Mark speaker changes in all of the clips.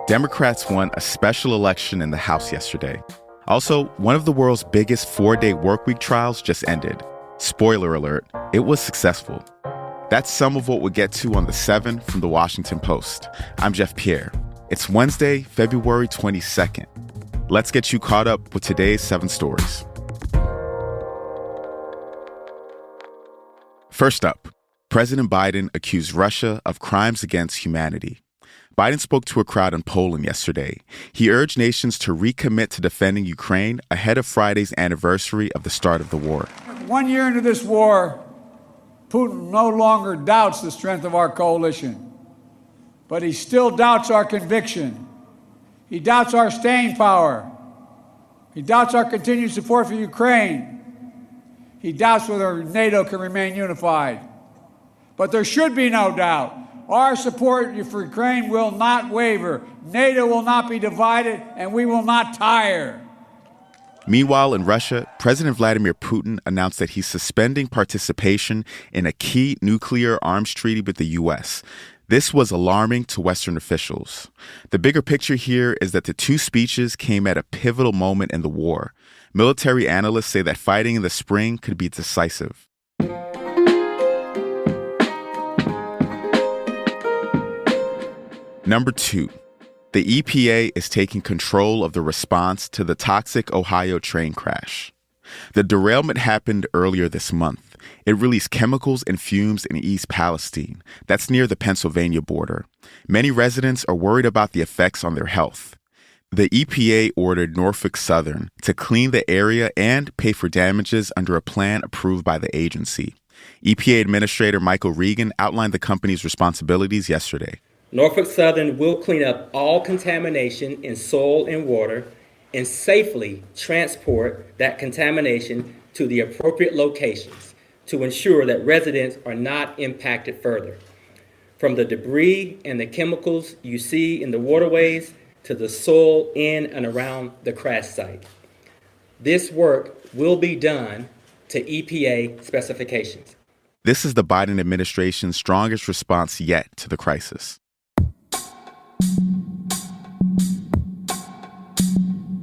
Speaker 1: Democrats won a special election in the House yesterday. Also, one of the world's biggest 4-day workweek trials just ended. Spoiler alert, it was successful. That's some of what we'll get to on The 7 from The Washington Post. I'm Jeff Pierre. It's Wednesday, February 22nd. Let's get you caught up with today's 7 stories. First up, President Biden accused Russia of crimes against humanity. Biden spoke to a crowd in Poland yesterday. He urged nations to recommit to defending Ukraine ahead of Friday's anniversary of the start of the war.
Speaker 2: 1 year into this war, Putin no longer doubts the strength of our coalition, but he still doubts our conviction. He doubts our staying power. He doubts our continued support for Ukraine. He doubts whether NATO can remain unified. But there should be no doubt. Our support for Ukraine will not waver. NATO will not be divided, and we will not tire.
Speaker 1: Meanwhile, in Russia, President Vladimir Putin announced that he's suspending participation in a key nuclear arms treaty with the U.S. This was alarming to Western officials. The bigger picture here is that the two speeches came at a pivotal moment in the war. Military analysts say that fighting in the spring could be decisive. Number 2, the EPA is taking control of the response to the toxic Ohio train crash. The derailment happened earlier this month. It released chemicals and fumes in East Palestine. That's near the Pennsylvania border. Many residents are worried about the effects on their health. The EPA ordered Norfolk Southern to clean the area and pay for damages under a plan approved by the agency. EPA Administrator Michael Regan outlined the company's responsibilities yesterday.
Speaker 3: Norfolk Southern will clean up all contamination in soil and water and safely transport that contamination to the appropriate locations to ensure that residents are not impacted further. From the debris and the chemicals you see in the waterways to the soil in and around the crash site. This work will be done to EPA specifications.
Speaker 1: This is the Biden administration's strongest response yet to the crisis.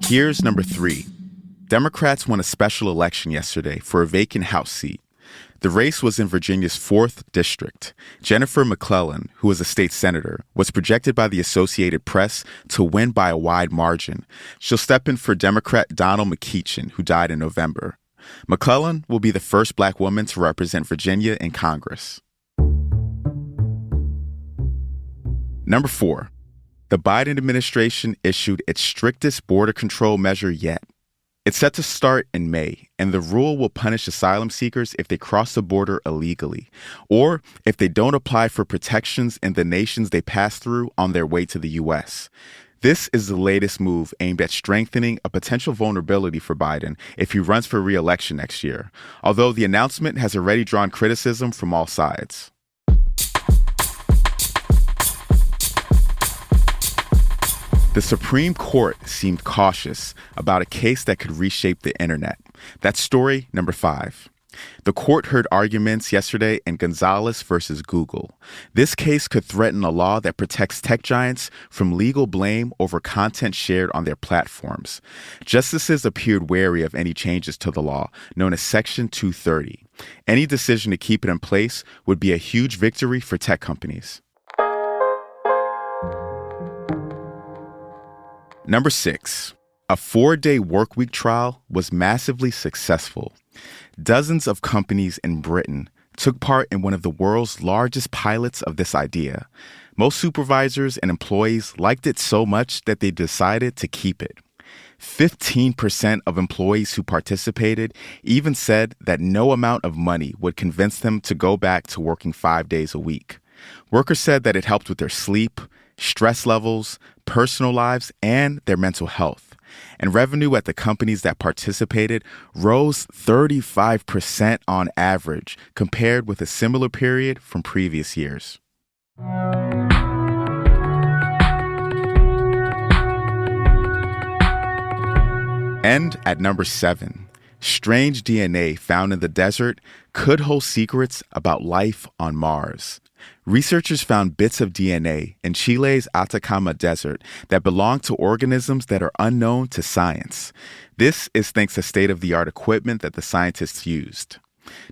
Speaker 1: Here's number 3. Democrats won a special election yesterday for a vacant House seat. The race was in Virginia's 4th district. Jennifer McClellan, who is a state senator, was projected by the Associated Press to win by a wide margin. She'll step in for Democrat Donald McCeachin, who died in November. McClellan will be the first Black woman to represent Virginia in Congress. Number 4. The Biden administration issued its strictest border control measure yet. It's set to start in May, and the rule will punish asylum seekers if they cross the border illegally, or if they don't apply for protections in the nations they pass through on their way to the U.S. This is the latest move aimed at strengthening a potential vulnerability for Biden if he runs for re-election next year, although the announcement has already drawn criticism from all sides. The Supreme Court seemed cautious about a case that could reshape the internet. That's story number 5. The court heard arguments yesterday in Gonzalez versus Google. This case could threaten a law that protects tech giants from legal blame over content shared on their platforms. Justices appeared wary of any changes to the law, known as Section 230. Any decision to keep it in place would be a huge victory for tech companies. Number 6, a 4-day workweek trial was massively successful. Dozens of companies in Britain took part in one of the world's largest pilots of this idea. Most supervisors and employees liked it so much that they decided to keep it. 15% of employees who participated even said that no amount of money would convince them to go back to working 5 days a week. Workers said that it helped with their sleep, stress levels, personal lives, and their mental health. And revenue at the companies that participated rose 35% on average compared with a similar period from previous years. And at number 7, strange DNA found in the desert could hold secrets about life on Mars. Researchers found bits of DNA in Chile's Atacama Desert that belong to organisms that are unknown to science. This is thanks to state-of-the-art equipment that the scientists used.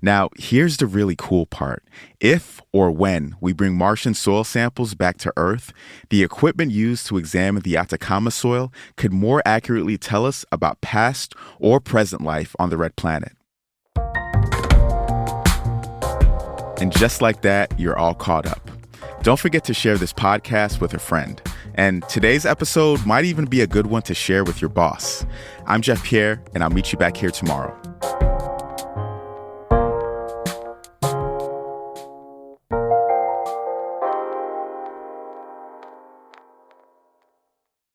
Speaker 1: Now, here's the really cool part. If or when we bring Martian soil samples back to Earth, the equipment used to examine the Atacama soil could more accurately tell us about past or present life on the red planet. And just like that, you're all caught up. Don't forget to share this podcast with a friend. And today's episode might even be a good one to share with your boss. I'm Jeff Pierre, and I'll meet you back here tomorrow.